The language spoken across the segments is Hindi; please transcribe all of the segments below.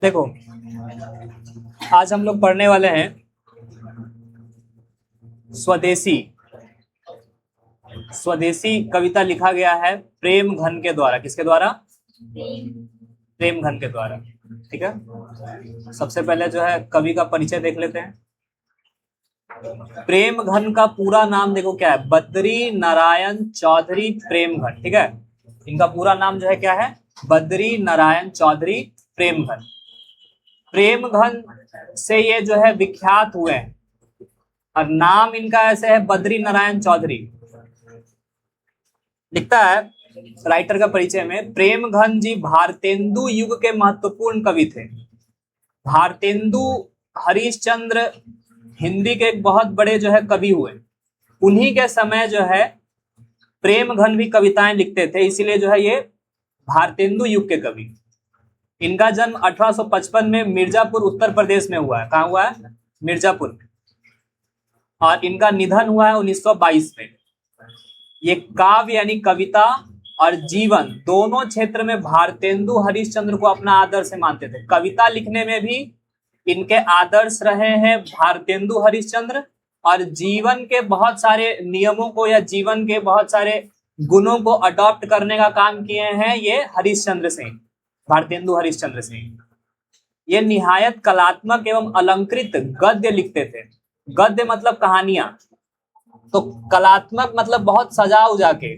देखो, आज हम लोग पढ़ने वाले हैं स्वदेशी। स्वदेशी कविता लिखा गया है प्रेम घन के द्वारा। किसके द्वारा? प्रेम घन के द्वारा। ठीक है, सबसे पहले जो है कवि का परिचय देख लेते हैं। प्रेम घन का पूरा नाम देखो क्या है, बद्री नारायण चौधरी प्रेम घन। ठीक है, इनका पूरा नाम जो है क्या है, बद्री नारायण चौधरी प्रेम घन। प्रेम घन से ये जो है विख्यात हुए हैं और नाम इनका ऐसे है बद्री नारायण चौधरी। लिखता है राइटर का परिचय में, प्रेम घन जी भारतेंदु युग के महत्वपूर्ण कवि थे। भारतेंदु हरिश्चंद्र हिंदी के एक बहुत बड़े जो है कवि हुए। उन्हीं के समय जो है प्रेम घन भी कविताएं लिखते थे, इसीलिए जो है ये भारतेंदु युग के कवि। इनका जन्म 1855 में मिर्जापुर उत्तर प्रदेश में हुआ है। कहाँ हुआ है? मिर्जापुर। और इनका निधन हुआ है 1922 में। ये काव्य यानी कविता और जीवन दोनों क्षेत्र में भारतेंदु हरिश्चंद्र को अपना आदर्श मानते थे। कविता लिखने में भी इनके आदर्श रहे हैं भारतेंदु हरिश्चंद्र, और जीवन के बहुत सारे नियमों को या जीवन के बहुत सारे गुणों को अडॉप्ट करने का काम किए हैं ये हरिश्चंद्र सिंह, भारतेंदु हरिश्चंद्र सिंह। ये निहायत कलात्मक एवं अलंकृत गद्य लिखते थे। गद्य मतलब कहानियां, तो कलात्मक मतलब बहुत सजा उजा के,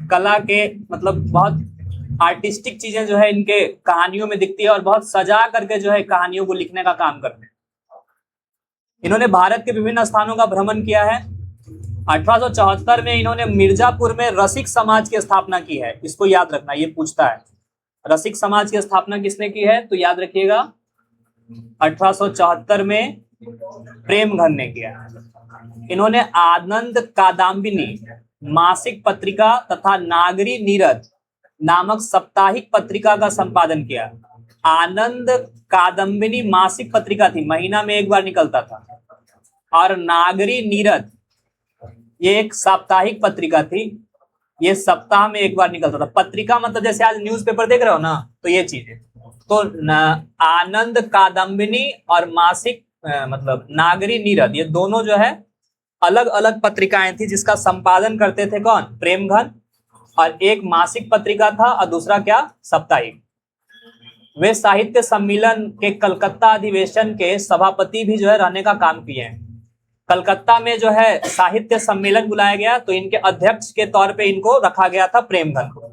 कला के मतलब बहुत आर्टिस्टिक चीजें जो है इनके कहानियों में दिखती है और बहुत सजा करके जो है कहानियों को लिखने का काम करते हैं। इन्होंने भारत के विभिन्न स्थानों का भ्रमण किया है। 1874 में इन्होंने मिर्जापुर में रसिक समाज की स्थापना की है। इसको याद रखना, ये पूछता है रसिक समाज की स्थापना किसने की है, तो याद रखिएगा 1874 में प्रेम घन ने किया। इन्होंने आनंद कादम्बिनी मासिक पत्रिका तथा नागरी नीरद नामक साप्ताहिक पत्रिका का संपादन किया। आनंद कादम्बिनी मासिक पत्रिका थी, महीना में एक बार निकलता था, और नागरी नीरद ये एक साप्ताहिक पत्रिका थी, ये सप्ताह में एक बार निकलता था। पत्रिका मतलब जैसे आज न्यूज़पेपर देख रहे हो ना, तो ये चीज है। तो आनंद कादम्बिनी और मासिक मतलब नागरी नीरद, ये दोनों जो है अलग अलग पत्रिकाएं थी जिसका संपादन करते थे कौन? प्रेम घन। और एक मासिक पत्रिका था और दूसरा क्या? साप्ताहिक। वे साहित्य सम्मेलन के कलकत्ता अधिवेशन के सभापति भी जो है रहने का काम किए हैं। कलकत्ता में जो है साहित्य सम्मेलन बुलाया गया तो इनके अध्यक्ष के तौर पे इनको रखा गया था प्रेम घन को।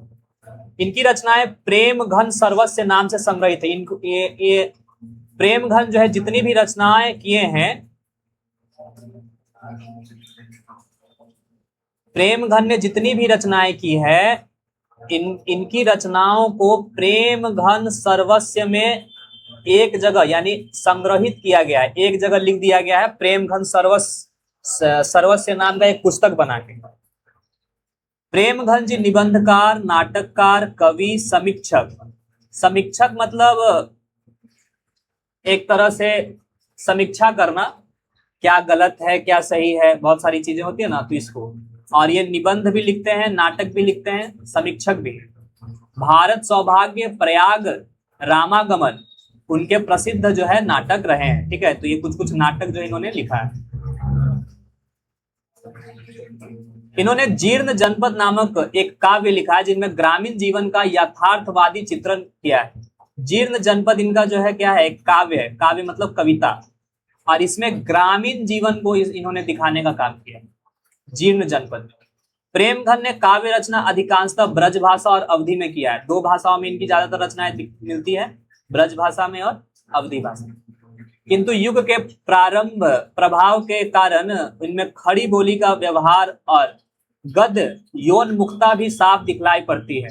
इनकी रचनाएं प्रेम घन सर्वस्व नाम से संग्रहित है। इनको ये प्रेम घन जो है जितनी भी रचनाएं किए हैं, प्रेम घन ने जितनी भी रचनाएं की है, इनकी रचनाओं को प्रेम घन सर्वस्व में एक जगह यानी संग्रहित किया गया है, एक जगह लिख दिया गया है। प्रेम घन सर्वस्व नाम का एक पुस्तक बना के। प्रेम घन जी निबंधकार, नाटककार, कवि, समीक्षक। समीक्षक मतलब एक तरह से समीक्षा करना, क्या गलत है क्या सही है, बहुत सारी चीजें होती है ना, तो इसको। और ये निबंध भी लिखते हैं, नाटक भी लिखते हैं, समीक्षक भी। भारत सौभाग्य, प्रयाग, रामागमन उनके प्रसिद्ध जो है नाटक रहे हैं। ठीक है, तो ये कुछ कुछ नाटक जो इन्होंने लिखा है। इन्होंने जीर्ण जनपद नामक एक काव्य लिखा है जिनमें ग्रामीण जीवन का यथार्थवादी चित्रण किया है। जीर्ण जनपद इनका जो है क्या है, एक काव्य है। काव्य मतलब कविता, और इसमें ग्रामीण जीवन को इन्होंने दिखाने का काम किया। जीर्ण जनपद। प्रेम घन ने काव्य रचना अधिकांशतः ब्रज भाषा और अवधि में किया है। दो भाषाओं में इनकी ज्यादातर रचनाएं मिलती है, ब्रज भाषा में और अवधि भाषा में। किंतु युग के प्रारंभ प्रभाव के कारण इनमें खड़ी बोली का व्यवहार और गद्य यौनमुखता भी साफ दिखलाई पड़ती है।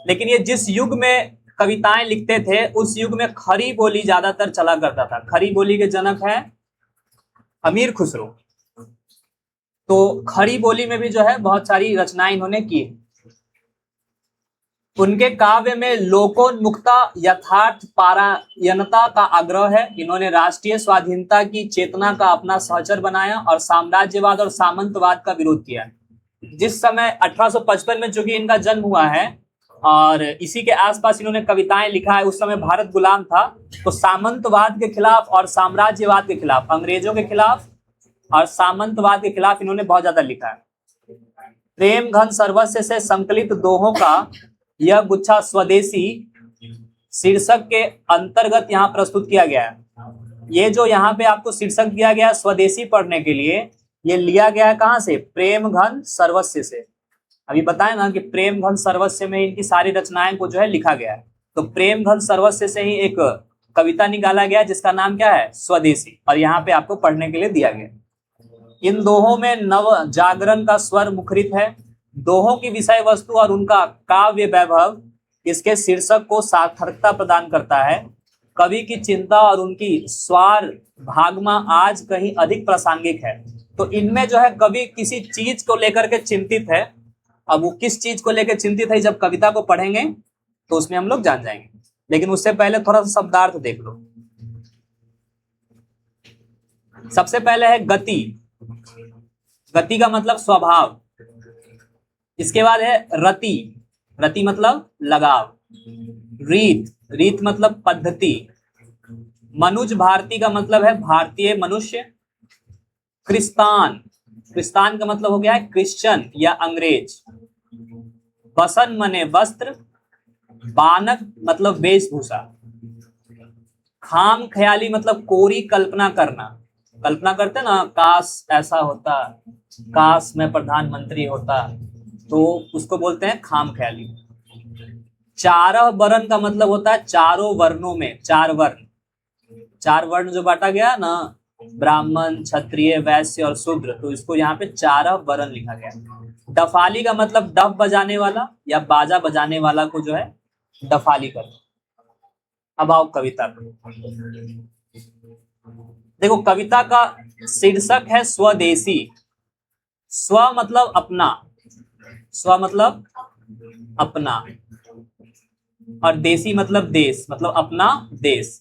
लेकिन ये जिस युग में कविताएं लिखते थे उस युग में खड़ी बोली ज्यादातर चला करता था। खड़ी बोली के जनक है अमीर खुसरो, तो खड़ी बोली में भी जो है बहुत सारी रचनाएं इन्होंने की। उनके काव्य में लोकोन्मुखता, यथार्थ पारायणता का आग्रह है। इन्होंने राष्ट्रीय स्वाधीनता की चेतना का अपना सहचर बनाया और साम्राज्यवाद और सामंतवाद का विरोध किया। जिस समय 1855 में चूंकि इनका जन्म हुआ है और इसी के आसपास इन्होंने कविताएं लिखा है। उस समय भारत गुलाम था, तो सामंतवाद के खिलाफ और साम्राज्यवाद के खिलाफ, अंग्रेजों के खिलाफ और सामंतवाद के खिलाफ इन्होंने बहुत ज्यादा लिखा है। प्रेम घन सर्वस्व से संकलित दोहों का यह गुच्छा स्वदेशी शीर्षक के अंतर्गत यहाँ प्रस्तुत किया गया है। ये जो यहाँ पे आपको शीर्षक दिया गया है स्वदेशी पढ़ने के लिए, ये लिया गया है कहाँ से? प्रेम घन सर्वस्व से। अभी बताए ना कि प्रेम घन सर्वस्व में इनकी सारी रचनाएं को जो है लिखा गया है, तो प्रेम घन सर्वस्व से ही एक कविता निकाला गया जिसका नाम क्या है? स्वदेशी, और यहाँ पे आपको पढ़ने के लिए दिया गया। इन दोहों में नव जागरण का स्वर मुखरित है। दोहों की विषय वस्तु और उनका काव्य वैभव इसके शीर्षक को सार्थकता प्रदान करता है। कवि की चिंता और उनकी स्वार भागमा आज कहीं अधिक प्रासंगिक है। तो इनमें जो है कवि किसी चीज को लेकर के चिंतित है। अब वो किस चीज को लेकर चिंतित है, जब कविता को पढ़ेंगे तो उसमें हम लोग जान जाएंगे, लेकिन उससे पहले थोड़ा सा शब्दार्थ देख लो। सबसे पहले है गति। गति का मतलब स्वभाव। इसके बाद है रति। रति मतलब लगाव। रीत। रीत मतलब पद्धति। मनुज भारती का मतलब है भारतीय मनुष्य। क्रिस्तान। क्रिस्तान का मतलब हो गया है क्रिश्चियन या अंग्रेज। वसन मने वस्त्र। बानक मतलब वेशभूषा। खाम ख्याली मतलब कोरी कल्पना करना। कल्पना करते ना, काश ऐसा होता, काश मैं प्रधानमंत्री होता, तो उसको बोलते हैं खाम ख्याली। चारह वर्ण का मतलब होता है चारों वर्णों में, चार वर्ण। चार वर्ण जो बांटा गया ना, ब्राह्मण, क्षत्रिय, वैश्य और शूद्र, तो इसको यहाँ पे चारह वर्ण लिखा गया। डफाली का मतलब डफ बजाने वाला या बाजा बजाने वाला को जो है डफाली करते। अब आओ कविता पर। देखो कविता का शीर्षक है स्वदेशी। स्व मतलब अपना, स्व मतलब अपना, और देशी मतलब देश, मतलब अपना देश।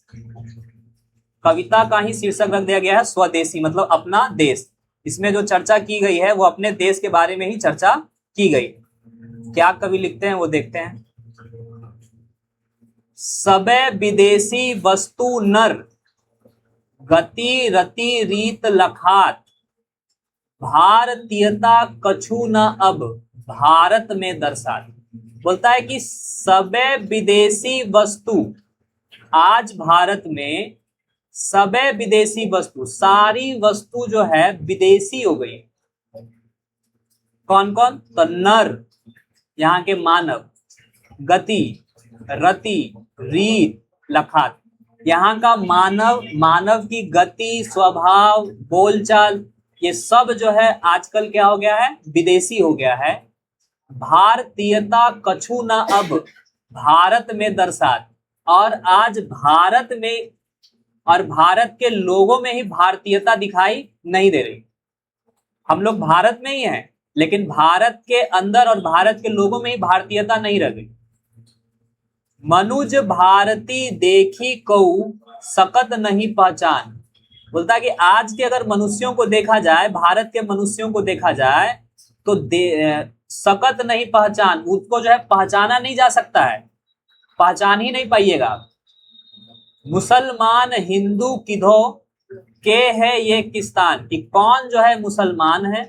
कविता का ही शीर्षक रख दिया गया है स्वदेशी, मतलब अपना देश। इसमें जो चर्चा की गई है वो अपने देश के बारे में ही चर्चा की गई। क्या कवि लिखते हैं वो देखते हैं। सबे विदेशी वस्तु नर, गति रति रीत लखात, भारतीयता कछु न अब भारत में दर्शात। बोलता है कि सबे विदेशी वस्तु, आज भारत में सबे विदेशी वस्तु, सारी वस्तु जो है विदेशी हो गई। कौन कौन? तो नर यहाँ के मानव, गति, रति, रीत, लखात, यहाँ का मानव, मानव की गति, स्वभाव, बोलचाल, ये सब जो है आजकल क्या हो गया है? विदेशी हो गया है। भारतीयता कछु न अब भारत में दर्शात, और आज भारत में और भारत के लोगों में ही भारतीयता दिखाई नहीं दे रही। हम लोग भारत में ही हैं, लेकिन भारत के अंदर और भारत के लोगों में ही भारतीयता नहीं रह गई। मनुज भारती देखी कऊ सकत नहीं पहचान। बोलता है कि आज के अगर मनुष्यों को देखा जाए, भारत के मनुष्यों को देखा जाए, तो सकत नहीं पहचान, उसको जो है पहचाना नहीं जा सकता है, पहचान ही नहीं पाइएगा। मुसलमान हिंदू किधो के है ये किस्तान, कि कौन जो है मुसलमान है,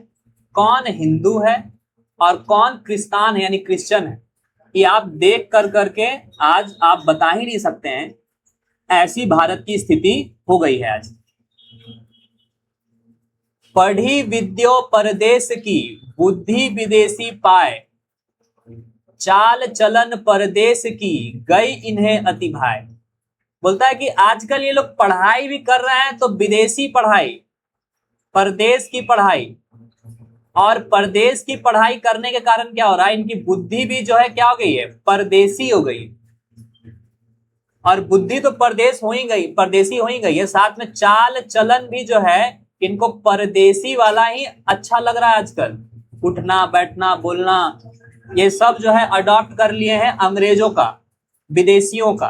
कौन हिंदू है और कौन क्रिस्तान है यानी क्रिश्चियन है, ये आप देख कर करके आज आप बता ही नहीं सकते हैं। ऐसी भारत की स्थिति हो गई है आज। पढ़ी विद्यो परदेश की, बुद्धि विदेशी पाए, चाल चलन परदेश की, गई इन्हें अति भाई। बोलता है कि आजकल ये लोग पढ़ाई भी कर रहे हैं तो विदेशी पढ़ाई, परदेश की पढ़ाई, और परदेश की पढ़ाई करने के कारण क्या हो रहा है? इनकी बुद्धि भी जो है क्या हो गई है? परदेशी हो गई। और बुद्धि तो परदेश हो ही गई, परदेशी हो ही गई है, साथ में चाल चलन भी जो है इनको परदेशी वाला ही अच्छा लग रहा है आजकल। उठना बैठना बोलना ये सब जो है अडॉप्ट कर लिए हैं अंग्रेजों का, विदेशियों का।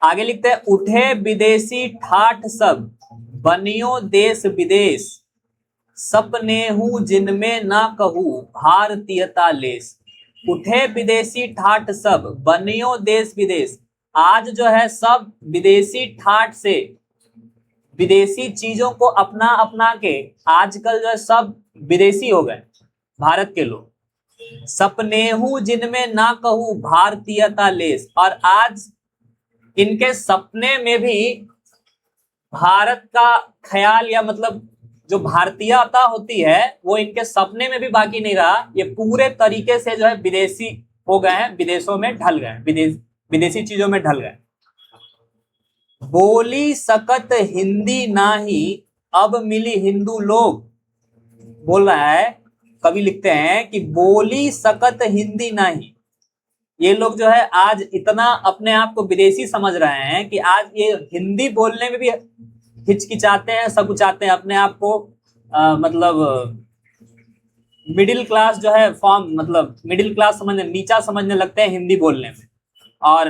आगे लिखते हैं, उठे विदेशी ठाठ सब, बनियो देश विदेश, सपने हूं जिनमें ना कहूं भारतीयता लेस। उठे विदेशी ठाठ सब, बनियो देश विदेश। आज जो है सब विदेशी ठाठ से, विदेशी चीजों को अपना अपना के आजकल जो है सब विदेशी हो गए भारत के लोग। सपनेहू जिनमें ना कहूं भारतीयता लेस, और आज इनके सपने में भी भारत का ख्याल, या मतलब जो भारतीयता होती है वो इनके सपने में भी बाकी नहीं रहा। ये पूरे तरीके से जो है विदेशी हो गए हैं, विदेशों में ढल गए, विदेशी चीजों में ढल गए। बोली सकत हिंदी नाही, अब मिली हिंदू लोग। बोल रहा है, कवि लिखते हैं कि बोली सकत हिंदी नहीं। ये लोग जो है आज इतना अपने आप को विदेशी समझ रहे हैं कि आज ये हिंदी बोलने में भी हिचकिचाते हैं, सकुचाते हैं अपने आप को। मतलब मिडिल क्लास जो है फॉर्म, मतलब मिडिल क्लास समझने, नीचा समझने लगते हैं हिंदी बोलने में, और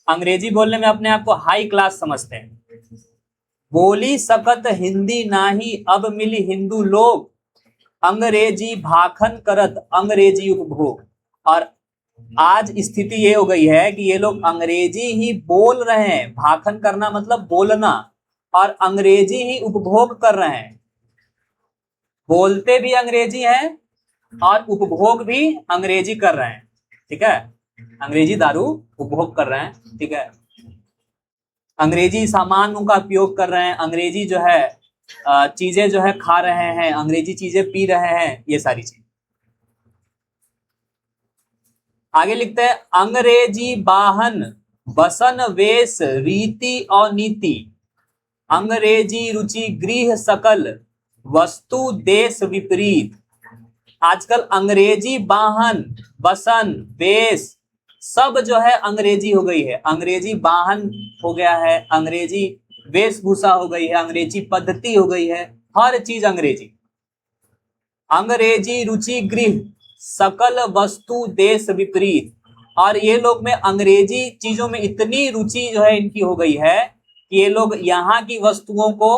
अंग्रेजी बोलने में अपने आप को हाई क्लास समझते हैं। बोली सकत हिंदी नाही, अब मिली हिंदू लोग। अंग्रेजी भाखन करत अंग्रेजी उपभोग। और आज स्थिति ये हो गई है कि ये लोग अंग्रेजी ही बोल रहे हैं, भाखन करना मतलब बोलना, और अंग्रेजी ही उपभोग कर रहे हैं। बोलते भी अंग्रेजी हैं और उपभोग भी अंग्रेजी कर रहे हैं, ठीक है। अंग्रेजी दारू उपभोग कर रहे हैं, ठीक है। अंग्रेजी सामानों का उपयोग कर रहे हैं, अंग्रेजी जो है चीजें जो है खा रहे हैं, अंग्रेजी चीजें पी रहे हैं, ये सारी चीज। आगे लिखते हैं, अंग्रेजी वाहन बसन वेश रीति और नीति, अंग्रेजी रुचि गृह सकल वस्तु देश विपरीत। आजकल अंग्रेजी वाहन, बसन, वेश सब जो है अंग्रेजी हो गई है। अंग्रेजी वाहन हो गया है, अंग्रेजी वेशभूषा हो गई है, अंग्रेजी पद्धति हो गई है, हर चीज अंग्रेजी। अंग्रेजी रुचि गृह सकल वस्तु देश विपरीत। और ये लोग में अंग्रेजी चीजों में इतनी रुचि जो है इनकी हो गई है कि ये लोग यहाँ की वस्तुओं को,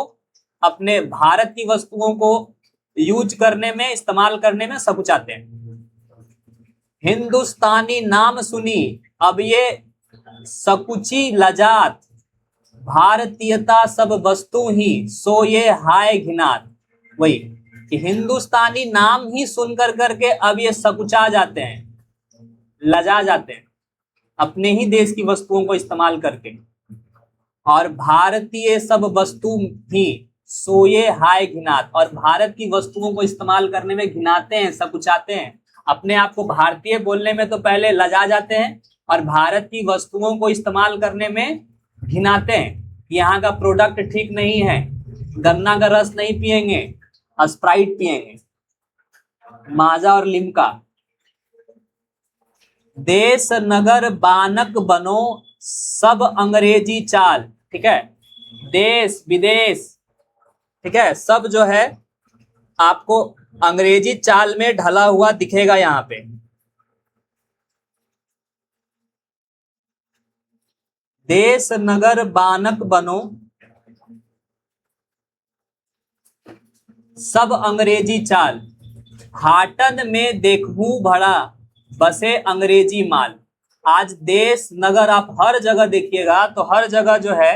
अपने भारत की वस्तुओं को यूज करने में, इस्तेमाल करने में सकुचाते हैं। हिंदुस्तानी नाम सुनी अब ये सकुची लजात, भारतीयता सब वस्तु ही सो ये हाय घिनात। वही कि हिंदुस्तानी नाम ही सुनकर करके अब ये सकुचा जाते हैं, लजा जाते हैं अपने ही देश की वस्तुओं को इस्तेमाल करके, और भारतीय सब वस्तु ही सोये हाय घिनात, और भारत की वस्तुओं को इस्तेमाल करने में घिनाते हैं, सकुचाते हैं। अपने आप को भारतीय बोलने में तो पहले लजा जाते हैं, और भारत की वस्तुओं को इस्तेमाल करने में घिनाते हैं। यहाँ का प्रोडक्ट ठीक नहीं है, गन्ना का रस नहीं पिएंगे, स्प्राइट पिएंगे, माजा और लिम्का। देश नगर बानक बनो सब अंग्रेजी चाल, ठीक है। देश विदेश, ठीक है, सब जो है आपको अंग्रेजी चाल में ढला हुआ दिखेगा यहाँ पे। देश नगर बानक बनो सब अंग्रेजी चाल, हाटन में देखूं भरा बसे अंग्रेजी माल। आज देश नगर आप हर जगह देखिएगा तो हर जगह जो है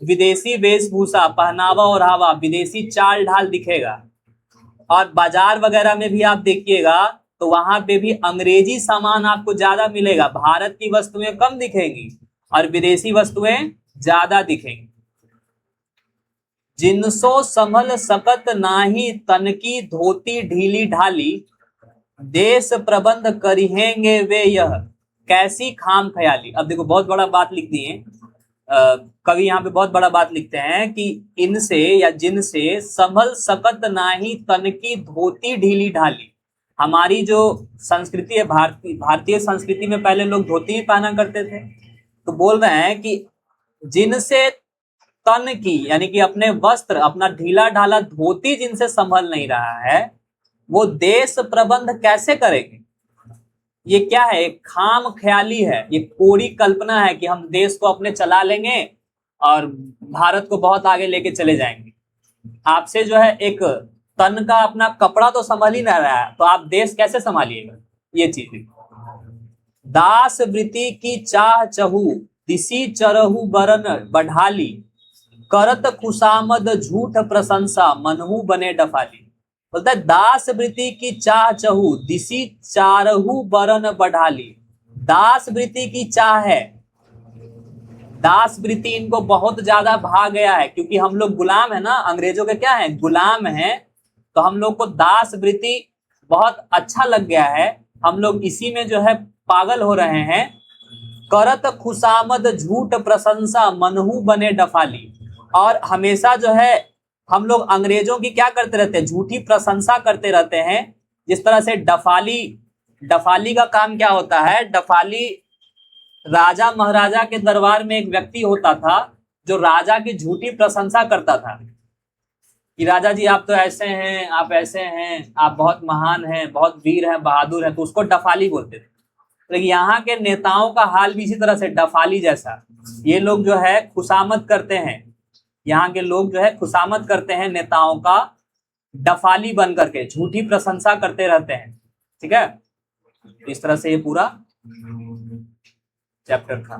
विदेशी वेशभूषा, पहनावा और हवा, विदेशी चाल ढाल दिखेगा। और बाजार वगैरह में भी आप देखिएगा तो वहां पे भी अंग्रेजी सामान आपको ज्यादा मिलेगा। भारत की वस्तुएं कम दिखेंगी और विदेशी वस्तुएं ज्यादा दिखेंगी। जिनसो संभल सकत नाही तनकी धोती ढीली ढाली, देश प्रबंध करिहेंगे वे यह कैसी खाम ख्याली। अब देखो बहुत बड़ा बात लिख दिए कवि यहाँ पे, बहुत बड़ा बात लिखते हैं कि इनसे या जिनसे संभल सकत नाही तनकी धोती ढीली ढाली। हमारी जो संस्कृति है, भारतीय संस्कृति में पहले लोग धोती ही पहना करते थे। तो बोल रहे हैं कि जिनसे तन की, यानी कि अपने वस्त्र, अपना ढीला ढाला धोती जिनसे संभल नहीं रहा है, वो देश प्रबंध कैसे करेंगे। ये क्या है, एक खाम ख्याली है, ये कोरी कल्पना है कि हम देश को अपने चला लेंगे और भारत को बहुत आगे लेके चले जाएंगे। आपसे जो है एक तन का अपना कपड़ा तो संभाल ही ना रहा है, तो आप देश कैसे संभालिएगा, ये चीज। दास वृत्ति की चाह चहु, दिसी चरहु बरन बढ़ाली, करत खुशामद झूठ प्रशंसा, मनहु बने डफाली। बोलता है दास वृत्ति की चाह चहु, दिसी चारहु बरन बढ़ाली। दास वृत्ति की चाह है, दास वृत्ति इनको बहुत ज्यादा भा गया है, क्योंकि हम लोग गुलाम है ना, अंग्रेजों के क्या है, गुलाम है। तो हम लोग को दास वृत्ति बहुत अच्छा लग गया है, हम लोग इसी में जो है पागल हो रहे हैं। करत खुशामद झूठ प्रशंसा, मनहु बने डफाली। और हमेशा जो है हम लोग अंग्रेजों की क्या करते रहते हैं, झूठी प्रशंसा करते रहते हैं। जिस तरह से डफाली, डफाली का काम क्या होता है, डफाली राजा महाराजा के दरबार में एक व्यक्ति होता था जो राजा की झूठी प्रशंसा करता था कि राजा जी आप तो ऐसे हैं, आप ऐसे हैं, आप बहुत महान हैं, बहुत वीर हैं, बहादुर हैं। तो उसको डफाली बोलते थे। लेकिन यहाँ के नेताओं का हाल भी इसी तरह से डफाली जैसा। ये लोग जो है खुशामद करते हैं, यहाँ के लोग जो है खुशामद करते हैं नेताओं का, डफाली बन करके झूठी प्रशंसा करते रहते हैं। ठीक है, इस तरह से ये पूरा चैप्टर था।